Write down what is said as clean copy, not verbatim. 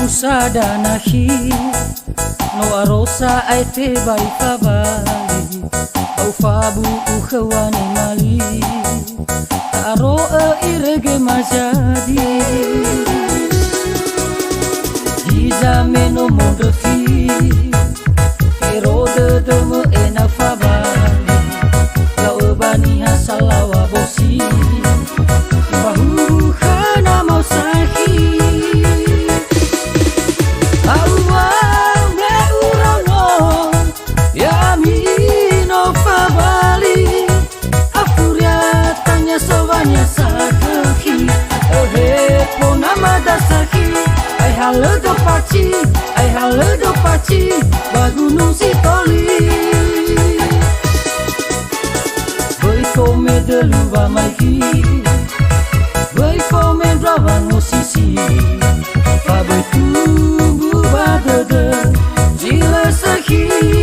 Sadanahi no arosa aite bai fabali au fabu ukhwani mali aro irege majadi Gizame no mondofi erode demo ena fabali lau bani hasalawa bosi bahu khana mosahi Sovanya sakhi ohe ponama dasaki ai halo do pachi bagunu si toli voi come de luva mai ki voi come drava no sisi fa voi tu ba de jila sakhi